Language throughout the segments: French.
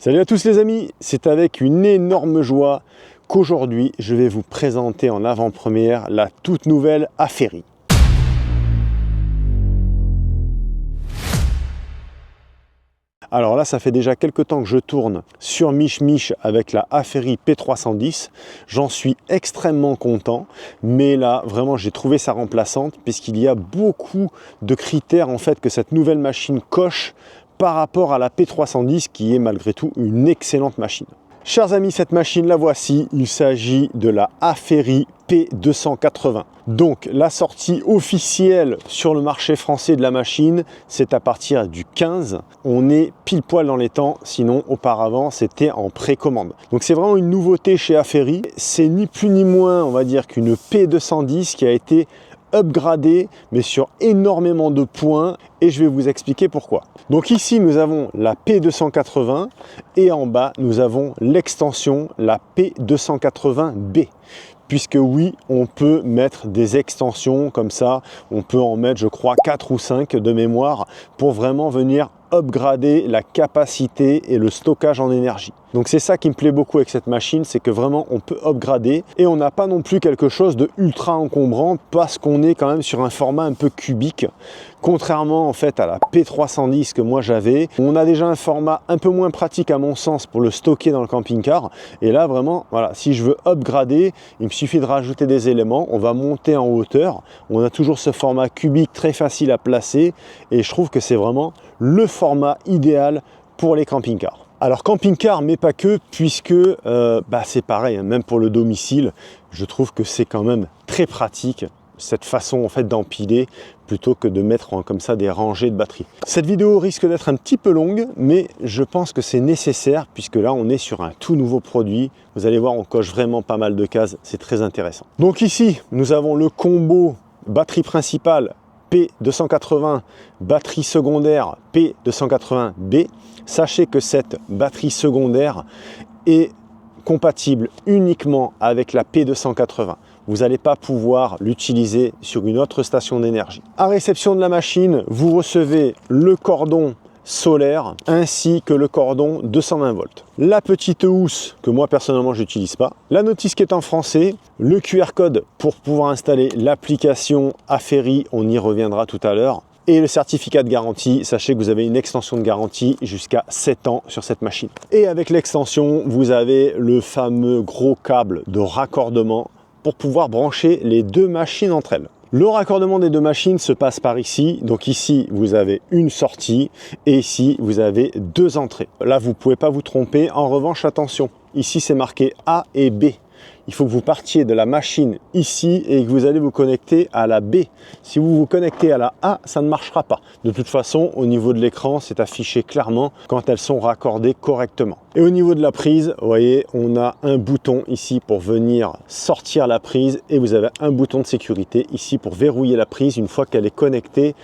Salut à tous les amis, c'est avec une énorme joie qu'aujourd'hui je vais vous présenter en avant-première la toute nouvelle Aferi. Alors là, ça fait déjà quelques temps que je tourne sur Mich avec la Aferi P310. J'en suis extrêmement content, mais là, vraiment, j'ai trouvé sa remplaçante puisqu'il y a beaucoup de critères en fait que cette nouvelle machine coche par rapport à la P310 qui est malgré tout une excellente machine. Chers amis, cette machine la voici, il s'agit de la Aferi P280. Donc la sortie officielle sur le marché français de la machine, c'est à partir du 15. On est pile poil dans les temps, sinon auparavant c'était en précommande. Donc c'est vraiment une nouveauté chez Aferi. C'est ni plus ni moins, on va dire, qu'une P210 qui a été upgradé mais sur énormément de points et je vais vous expliquer pourquoi. Donc ici nous avons la P280 et en bas nous avons l'extension la P280B. Puisque oui, on peut mettre des extensions comme ça, on peut en mettre je crois 4 ou 5 de mémoire pour vraiment venir upgrader la capacité et le stockage en énergie. Donc c'est ça qui me plaît beaucoup avec cette machine, c'est que vraiment on peut upgrader et on n'a pas non plus quelque chose de ultra encombrant parce qu'on est quand même sur un format un peu cubique. Contrairement en fait à la P310 que moi j'avais, on a déjà un format un peu moins pratique à mon sens pour le stocker dans le camping-car. Et là vraiment, voilà, si je veux upgrader, il me suffit de rajouter des éléments, on va monter en hauteur. On a toujours ce format cubique très facile à placer et je trouve que c'est vraiment le format idéal pour les camping-cars. Alors camping-car, mais pas que, puisque c'est pareil, hein, même pour le domicile, je trouve que c'est quand même très pratique cette façon en fait d'empiler plutôt que de mettre comme ça des rangées de batteries. Cette vidéo risque d'être un petit peu longue, mais je pense que c'est nécessaire puisque là on est sur un tout nouveau produit. Vous allez voir, on coche vraiment pas mal de cases, c'est très intéressant. Donc ici, nous avons le combo batterie principale P280, batterie secondaire P280B. Sachez que cette batterie secondaire est compatible uniquement avec la P280. Vous n'allez pas pouvoir l'utiliser sur une autre station d'énergie. À réception de la machine, vous recevez le cordon solaire ainsi que le cordon 220 volts. La petite housse que moi personnellement je n'utilise pas. La notice qui est en français, le QR code pour pouvoir installer l'application Aferi, on y reviendra tout à l'heure. Et le certificat de garantie, sachez que vous avez une extension de garantie jusqu'à 7 ans sur cette machine. Et avec l'extension, vous avez le fameux gros câble de raccordement pour pouvoir brancher les deux machines entre elles. Le raccordement des deux machines se passe par ici. Donc ici, vous avez une sortie et ici, vous avez deux entrées. Là, vous ne pouvez pas vous tromper. En revanche, attention, ici, c'est marqué A et B. Il faut que vous partiez de la machine ici et que vous allez vous connecter à la B. Si vous vous connectez à la A, ça ne marchera pas. De toute façon, au niveau de l'écran, c'est affiché clairement quand elles sont raccordées correctement. Et au niveau de la prise, vous voyez, on a un bouton ici pour venir sortir la prise et vous avez un bouton de sécurité ici pour verrouiller la prise une fois qu'elle est connectée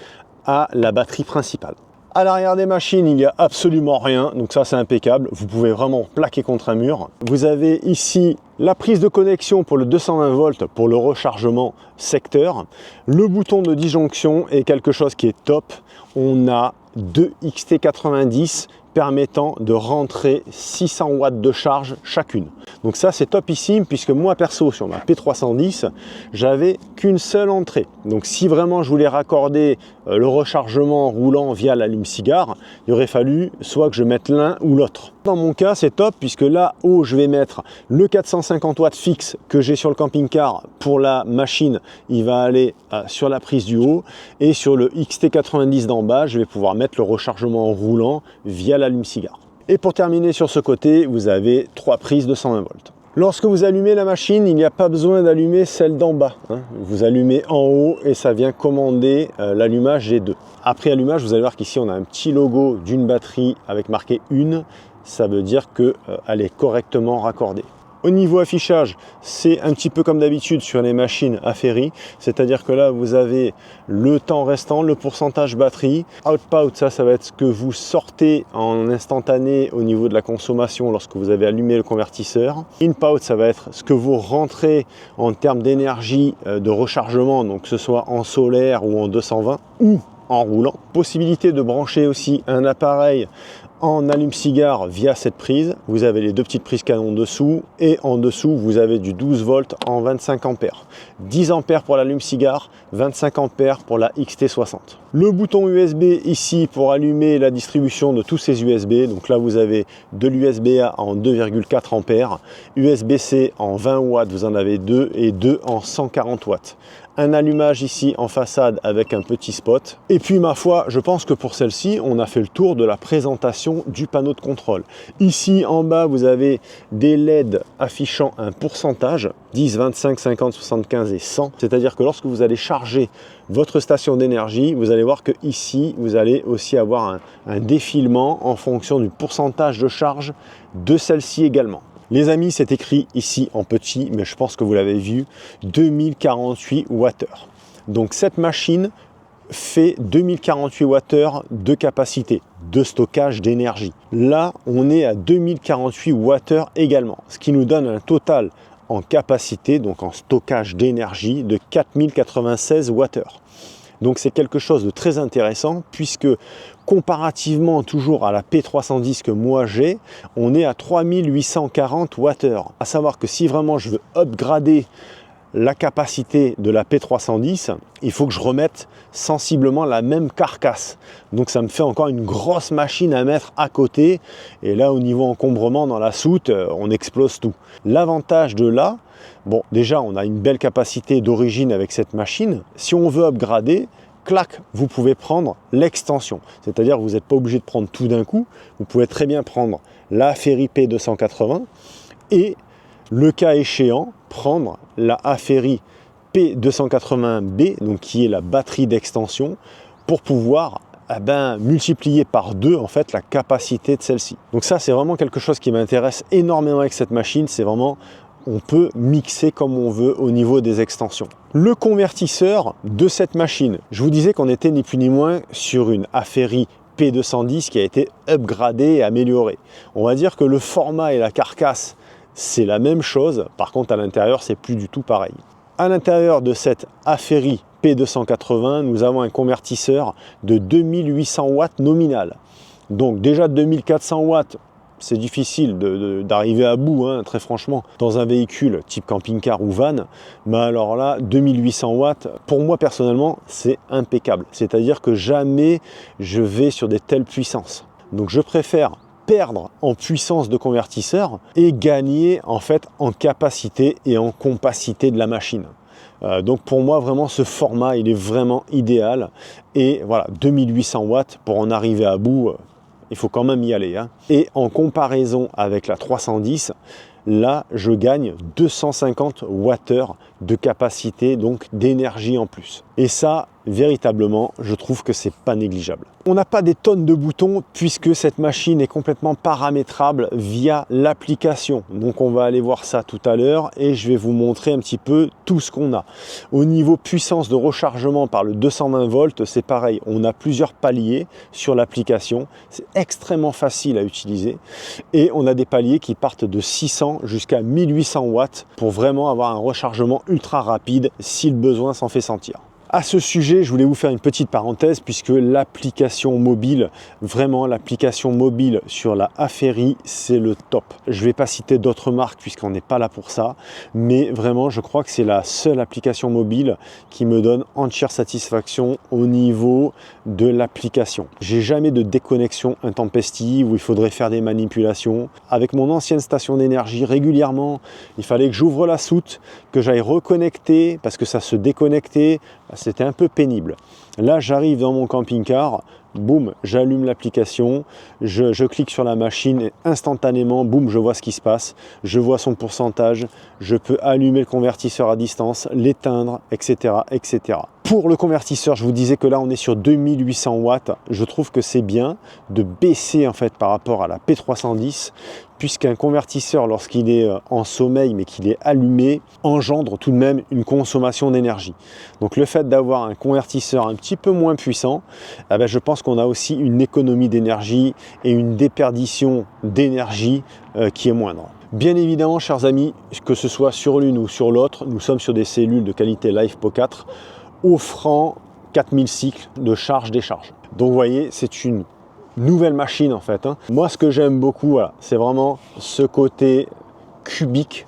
à la batterie principale. À l'arrière des machines, il n'y a absolument rien, donc ça c'est impeccable. Vous pouvez vraiment plaquer contre un mur. Vous avez ici la prise de connexion pour le 220 volts pour le rechargement secteur. Le bouton de disjonction est quelque chose qui est top. On a deux XT90 permettant de rentrer 600 watts de charge chacune. Donc ça c'est topissime puisque moi perso sur ma P310 j'avais qu'une seule entrée. Donc si vraiment je voulais raccorder le rechargement roulant via l'allume-cigare, il aurait fallu soit que je mette l'un ou l'autre. Dans mon cas c'est top puisque là où je vais mettre le 450 watts fixe que j'ai sur le camping-car pour la machine, il va aller sur la prise du haut et sur le XT90 d'en bas je vais pouvoir mettre le rechargement roulant via l'allume-cigare. Et pour terminer sur ce côté, vous avez trois prises de 120 volts. Lorsque vous allumez la machine, il n'y a pas besoin d'allumer celle d'en bas. Vous allumez en haut et ça vient commander l'allumage des deux. Après allumage, vous allez voir qu'ici on a un petit logo d'une batterie avec marqué 1. Ça veut dire qu'elle est correctement raccordée. Au niveau affichage, c'est un petit peu comme d'habitude sur les machines Aferi, c'est-à-dire que là vous avez le temps restant, le pourcentage batterie. Output, ça va être ce que vous sortez en instantané au niveau de la consommation lorsque vous avez allumé le convertisseur. Input, ça va être ce que vous rentrez en termes d'énergie de rechargement, donc que ce soit en solaire ou en 220 ou en roulant. Possibilité de brancher aussi un appareil En allume-cigare via cette prise, vous avez les deux petites prises canon dessous et en dessous vous avez du 12 volts en 25 ampères. 10 ampères pour l'allume-cigare, 25 ampères pour la XT60. Le bouton USB ici pour allumer la distribution de tous ces USB. Donc là vous avez de l'USB-A en 2,4 ampères, USB-C en 20 watts, vous en avez deux et deux en 140 watts. Un allumage ici en façade avec un petit spot. Et puis ma foi, je pense que pour celle-ci, on a fait le tour de la présentation du panneau de contrôle. Ici en bas, vous avez des LED affichant un pourcentage, 10, 25, 50, 75 et 100. C'est-à-dire que lorsque vous allez charger votre station d'énergie, vous allez voir que ici, vous allez aussi avoir un défilement en fonction du pourcentage de charge de celle-ci également. Les amis, c'est écrit ici en petit, mais je pense que vous l'avez vu, 2048 Wh. Donc cette machine fait 2048 Wh de capacité de stockage d'énergie. Là, on est à 2048 Wh également, ce qui nous donne un total en capacité, donc en stockage d'énergie, de 4096 Wh. Donc c'est quelque chose de très intéressant puisque comparativement toujours à la P310 que moi j'ai, on est à 3840 Wh. À savoir que si vraiment je veux upgrader la capacité de la P310, il faut que je remette sensiblement la même carcasse. Donc ça me fait encore une grosse machine à mettre à côté. Et là, au niveau encombrement dans la soute, on explose tout. L'avantage de là, bon, déjà, on a une belle capacité d'origine avec cette machine. Si on veut upgrader, clac, vous pouvez prendre l'extension. C'est-à-dire que vous n'êtes pas obligé de prendre tout d'un coup. Vous pouvez très bien prendre la Ferri P280 et, le cas échéant, prendre la Ferri P281B, donc qui est la batterie d'extension, pour pouvoir multiplier par 2 en fait la capacité de celle-ci. Donc ça, c'est vraiment quelque chose qui m'intéresse énormément avec cette machine. C'est vraiment, on peut mixer comme on veut au niveau des extensions. Le convertisseur de cette machine, je vous disais qu'on était ni plus ni moins sur une Ferri P210 qui a été upgradée et améliorée. On va dire que le format et la carcasse, c'est la même chose. Par contre, à l'intérieur, c'est plus du tout pareil. À l'intérieur de cette Ferri P280, nous avons un convertisseur de 2800 watts nominal. Donc déjà 2400 watts, c'est difficile d'arriver à bout, hein, très franchement, dans un véhicule type camping-car ou van. Mais alors là, 2800 watts, pour moi personnellement, c'est impeccable. C'est-à-dire que jamais je vais sur des telles puissances. Donc je préfère perdre en puissance de convertisseur et gagner en fait en capacité et en compacité de la machine. Donc pour moi vraiment ce format il est vraiment idéal et voilà 2800 watts pour en arriver à bout, il faut quand même y aller, hein. Et en comparaison avec la 310, là je gagne 250 Wh de capacité, donc d'énergie en plus. Et ça, véritablement, je trouve que c'est pas négligeable. On n'a pas des tonnes de boutons puisque cette machine est complètement paramétrable via l'application. Donc on va aller voir ça tout à l'heure et je vais vous montrer un petit peu tout ce qu'on a. Au niveau puissance de rechargement par le 220 volts, c'est pareil. On a plusieurs paliers sur l'application. C'est extrêmement facile à utiliser. Et on a des paliers qui partent de 600 jusqu'à 1800 watts pour vraiment avoir un rechargement ultra rapide si le besoin s'en fait sentir. À ce sujet, je voulais vous faire une petite parenthèse puisque l'application mobile, vraiment l'application mobile sur la Ferri, c'est le top. Je ne vais pas citer d'autres marques puisqu'on n'est pas là pour ça, mais vraiment je crois que c'est la seule application mobile qui me donne entière satisfaction au niveau de l'application. J'ai jamais de déconnexion intempestive où il faudrait faire des manipulations. Avec mon ancienne station d'énergie, régulièrement, il fallait que j'ouvre la soute, que j'aille reconnecter parce que ça se déconnectait. C'était un peu pénible. Là, j'arrive dans mon camping-car, boum, j'allume l'application, je clique sur la machine et instantanément, boum, je vois ce qui se passe, je vois son pourcentage, je peux allumer le convertisseur à distance, l'éteindre, etc., etc. Pour le convertisseur, je vous disais que là, on est sur 2800 watts. Je trouve que c'est bien de baisser en fait par rapport à la P310, puisqu'un convertisseur, lorsqu'il est en sommeil mais qu'il est allumé, engendre tout de même une consommation d'énergie. Donc le fait d'avoir un convertisseur un petit peu moins puissant, je pense qu'on a aussi une économie d'énergie et une déperdition d'énergie qui est moindre. Bien évidemment, chers amis, que ce soit sur l'une ou sur l'autre, nous sommes sur des cellules de qualité LiFePO4 offrant 4000 cycles de charge-décharge. Donc vous voyez, c'est une nouvelle machine en fait. Moi, ce que j'aime beaucoup, voilà, c'est vraiment ce côté cubique.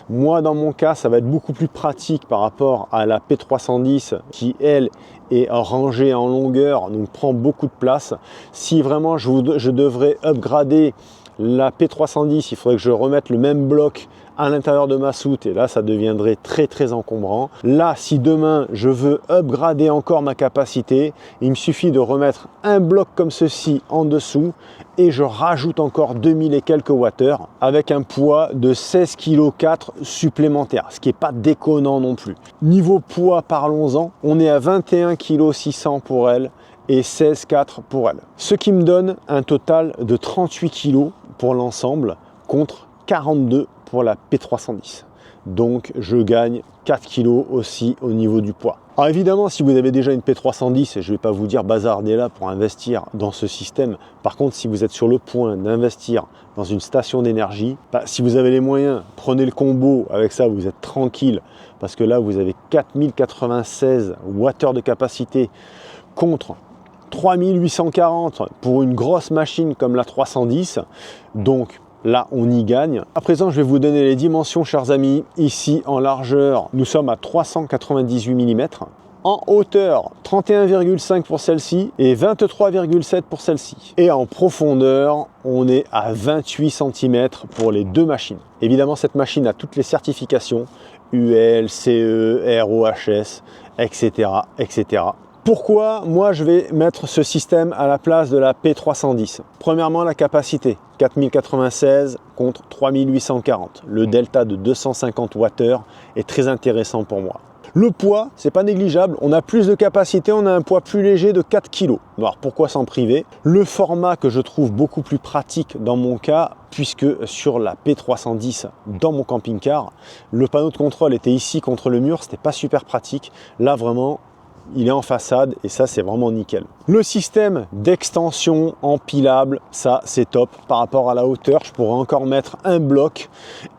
Moi, dans mon cas, ça va être beaucoup plus pratique par rapport à la P310 qui, elle, est rangée en longueur, donc prend beaucoup de place. Si vraiment je devrais upgrader la P310, il faudrait que je remette le même bloc à l'intérieur de ma soute et là ça deviendrait très encombrant. Là, si demain je veux upgrader encore ma capacité, il me suffit de remettre un bloc comme ceci en dessous et je rajoute encore 2000 et quelques wattheures avec un poids de 16,4 kg supplémentaire, ce qui n'est pas déconnant non plus. Niveau poids, parlons-en, on est à 21,6 kg pour elle et 16,4 pour elle. Ce qui me donne un total de 38 kg pour l'ensemble contre 42 pour la P310. Donc je gagne 4 kg aussi au niveau du poids. Alors évidemment, si vous avez déjà une P310, je ne vais pas vous dire bazardez là pour investir dans ce système. Par contre, si vous êtes sur le point d'investir dans une station d'énergie, si vous avez les moyens, prenez le combo, avec ça vous êtes tranquille, parce que là vous avez 4096 wattheures de capacité contre 3840 pour une grosse machine comme la 310. Donc là, on y gagne. À présent, je vais vous donner les dimensions, chers amis. Ici, en largeur, nous sommes à 398 mm. En hauteur, 31,5 pour celle-ci et 23,7 pour celle-ci. Et en profondeur, on est à 28 cm pour les deux machines. Évidemment, cette machine a toutes les certifications UL, CE, ROHS, etc., etc. Pourquoi moi je vais mettre ce système à la place de la P310? Premièrement, la capacité, 4096 contre 3840. Le delta de 250 wattheures est très intéressant pour moi. Le poids, c'est pas négligeable, on a plus de capacité, on a un poids plus léger de 4 kg. Alors pourquoi s'en priver? Le format que je trouve beaucoup plus pratique dans mon cas, puisque sur la P310 dans mon camping-car, le panneau de contrôle était ici contre le mur, c'était pas super pratique. Là vraiment, il est en façade et ça c'est vraiment nickel. Le système d'extension empilable, ça c'est top par rapport à la hauteur. Je pourrais encore mettre un bloc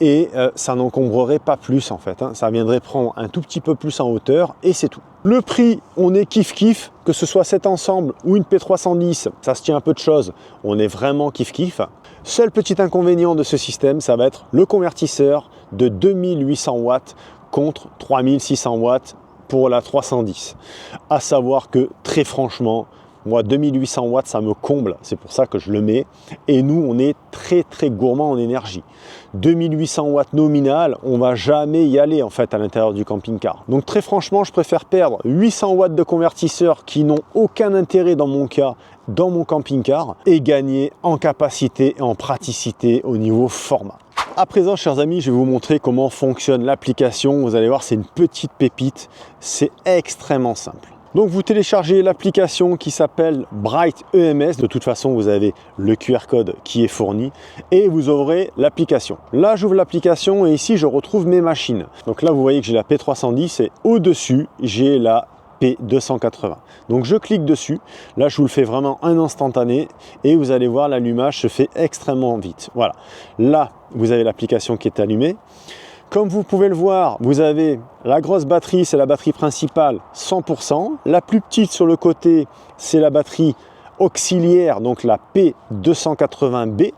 et ça n'encombrerait pas plus en fait. Ça viendrait prendre un tout petit peu plus en hauteur et c'est tout. Le prix, on est kiff, que ce soit cet ensemble ou une P310, ça se tient un peu de choses, on est vraiment kiff. Seul petit inconvénient de ce système, ça va être le convertisseur de 2800 watts contre 3600 watts pour la 310. À savoir que très franchement, moi 2800 watts ça me comble, c'est pour ça que je le mets. Et nous on est très gourmand en énergie. 2800 watts nominal, on va jamais y aller en fait à l'intérieur du camping-car. Donc très franchement, je préfère perdre 800 watts de convertisseurs qui n'ont aucun intérêt dans mon cas, dans mon camping-car, et gagner en capacité et en praticité au niveau format. À présent, chers amis, je vais vous montrer comment fonctionne l'application. Vous allez voir, c'est une petite pépite. C'est extrêmement simple. Donc, vous téléchargez l'application qui s'appelle Bright EMS. De toute façon, vous avez le QR code qui est fourni et vous ouvrez l'application. Là, j'ouvre l'application et ici, je retrouve mes machines. Donc là, vous voyez que j'ai la P310 et au-dessus, j'ai la P280. Donc je clique dessus, là je vous le fais vraiment un instantané et vous allez voir l'allumage se fait extrêmement vite. Voilà, là vous avez l'application qui est allumée. Comme vous pouvez le voir, vous avez la grosse batterie, c'est la batterie principale 100%. La plus petite sur le côté, c'est la batterie auxiliaire, donc la P280B.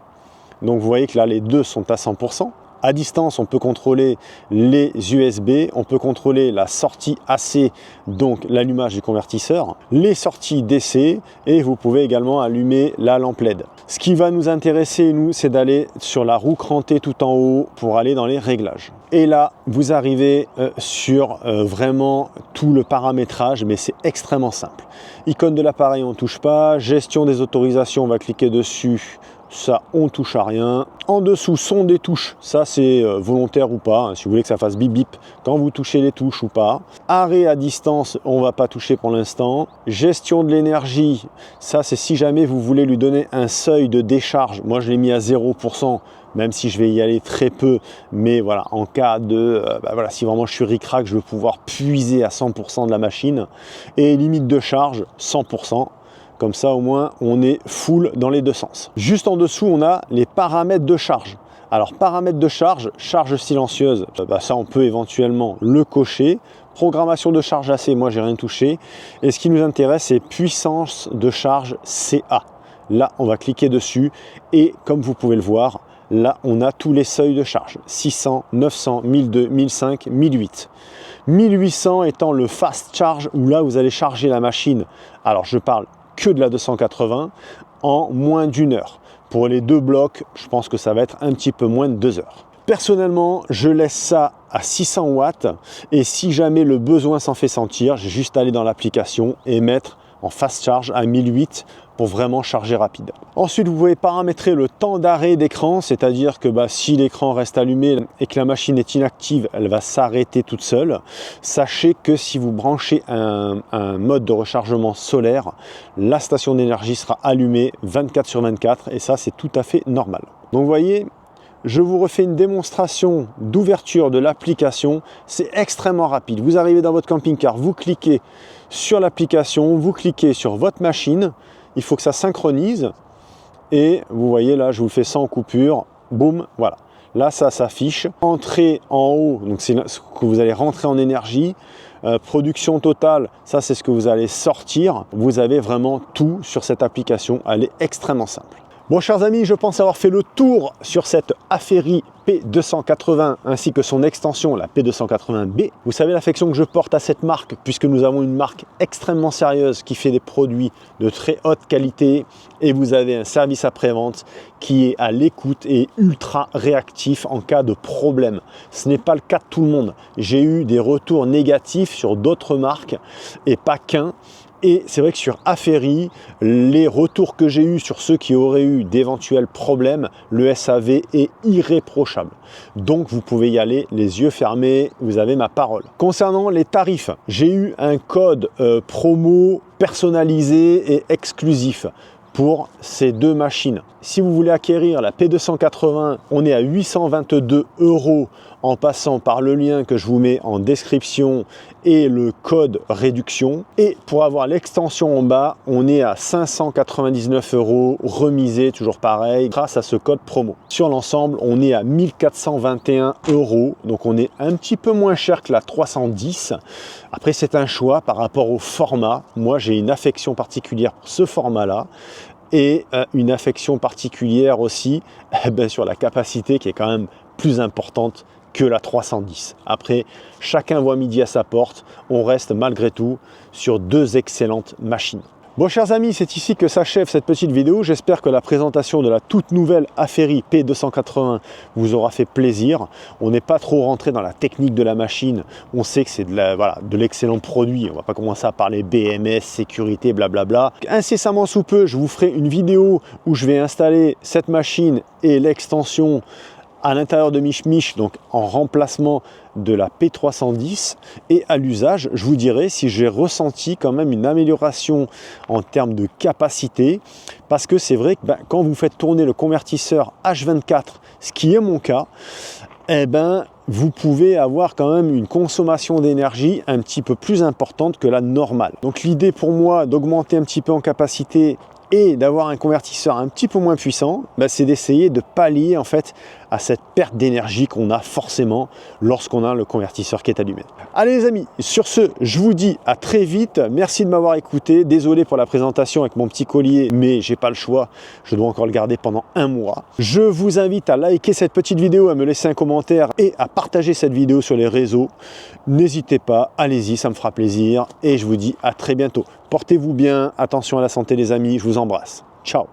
Donc vous voyez que là les deux sont à 100%. À distance, on peut contrôler les USB, on peut contrôler la sortie AC, donc l'allumage du convertisseur, les sorties DC et vous pouvez également allumer la lampe LED. Ce qui va nous intéresser, nous, c'est d'aller sur la roue crantée tout en haut pour aller dans les réglages. Et là, vous arrivez sur vraiment tout le paramétrage, mais c'est extrêmement simple. Icône de l'appareil, on ne touche pas. Gestion des autorisations, on va cliquer dessus. Ça, on touche à rien. En dessous, son des touches, ça c'est volontaire ou pas, si vous voulez que ça fasse bip bip quand vous touchez les touches ou pas. Arrêt à distance, on va pas toucher pour l'instant. Gestion de l'énergie, ça c'est si jamais vous voulez lui donner un seuil de décharge. Moi je l'ai mis à 0%, même si je vais y aller très peu, mais voilà, en cas de, voilà, si vraiment je suis ric-rac, je veux pouvoir puiser à 100% de la machine. Et limite de charge, 100%. Comme ça, au moins, on est full dans les deux sens. Juste en dessous, on a les paramètres de charge. Alors, paramètres de charge, charge silencieuse, ça, on peut éventuellement le cocher. Programmation de charge AC, moi, j'ai rien touché. Et ce qui nous intéresse, c'est puissance de charge CA. Là, on va cliquer dessus et comme vous pouvez le voir, là, on a tous les seuils de charge. 600, 900, 1002, 1005, 1008. 1800 étant le fast charge où là, vous allez charger la machine. Alors, je parle que de la 280 en moins d'1 heure. Pour les deux blocs, je pense que ça va être un petit peu moins de 2 heures. Personnellement, je laisse ça à 600 watts et si jamais le besoin s'en fait sentir, j'ai juste à aller dans l'application et mettre en fast charge à 1008 pour vraiment charger rapide. Ensuite, vous pouvez paramétrer le temps d'arrêt d'écran, c'est-à-dire que si l'écran reste allumé et que la machine est inactive, elle va s'arrêter toute seule. Sachez que si vous branchez un mode de rechargement solaire, la station d'énergie sera allumée 24/24 et ça, c'est tout à fait normal. Donc, vous voyez, je vous refais une démonstration d'ouverture de l'application. C'est extrêmement rapide. Vous arrivez dans votre camping-car, vous cliquez sur l'application, vous cliquez sur votre machine. Il faut que ça synchronise. Et vous voyez là, je vous le fais sans coupure. Boum, voilà. Là, ça s'affiche. Entrée en haut, donc c'est ce que vous allez rentrer en énergie. Production totale, ça c'est ce que vous allez sortir. Vous avez vraiment tout sur cette application. Elle est extrêmement simple. Bon, chers amis, je pense avoir fait le tour sur cette Aferri P280 ainsi que son extension, la P280B. Vous savez l'affection que je porte à cette marque puisque nous avons une marque extrêmement sérieuse qui fait des produits de très haute qualité et vous avez un service après-vente qui est à l'écoute et ultra réactif en cas de problème. Ce n'est pas le cas de tout le monde. J'ai eu des retours négatifs sur d'autres marques et pas qu'un. Et c'est vrai que sur Aferri, les retours que j'ai eus sur ceux qui auraient eu d'éventuels problèmes, le SAV est irréprochable. Donc vous pouvez y aller les yeux fermés, vous avez ma parole. Concernant les tarifs, j'ai eu un code promo personnalisé et exclusif pour ces deux machines. Si vous voulez acquérir la P280, on est à 822 € en passant par le lien que je vous mets en description et le code réduction. Et pour avoir l'extension en bas, on est à 599 € remisé, toujours pareil, grâce à ce code promo. Sur l'ensemble, on est à 1421 €, donc on est un petit peu moins cher que la 310. Après, c'est un choix par rapport au format. Moi, j'ai une affection particulière pour ce format-là. Et une affection particulière aussi sur la capacité qui est quand même plus importante que la 310. Après, chacun voit midi à sa porte. On reste malgré tout sur deux excellentes machines. Bon, chers amis, c'est ici que s'achève cette petite vidéo. J'espère que la présentation de la toute nouvelle Aferri P280 vous aura fait plaisir. On n'est pas trop rentré dans la technique de la machine. On sait que c'est de l'excellent produit. On ne va pas commencer à parler BMS, sécurité, blablabla. Incessamment sous peu, je vous ferai une vidéo où je vais installer cette machine et l'extension à l'intérieur de MicheMiche, donc en remplacement de la P310, et à l'usage, je vous dirai si j'ai ressenti quand même une amélioration en termes de capacité, parce que c'est vrai que quand vous faites tourner le convertisseur H24, ce qui est mon cas, vous pouvez avoir quand même une consommation d'énergie un petit peu plus importante que la normale. Donc l'idée pour moi d'augmenter un petit peu en capacité et d'avoir un convertisseur un petit peu moins puissant, c'est d'essayer de pallier en fait à cette perte d'énergie qu'on a forcément lorsqu'on a le convertisseur qui est allumé. Allez les amis, sur ce, je vous dis à très vite. Merci de m'avoir écouté. Désolé pour la présentation avec mon petit collier, mais j'ai pas le choix. Je dois encore le garder pendant un mois. Je vous invite à liker cette petite vidéo, à me laisser un commentaire et à partager cette vidéo sur les réseaux. N'hésitez pas, allez-y, ça me fera plaisir. Et je vous dis à très bientôt. Portez-vous bien, attention à la santé les amis, je vous embrasse. Ciao.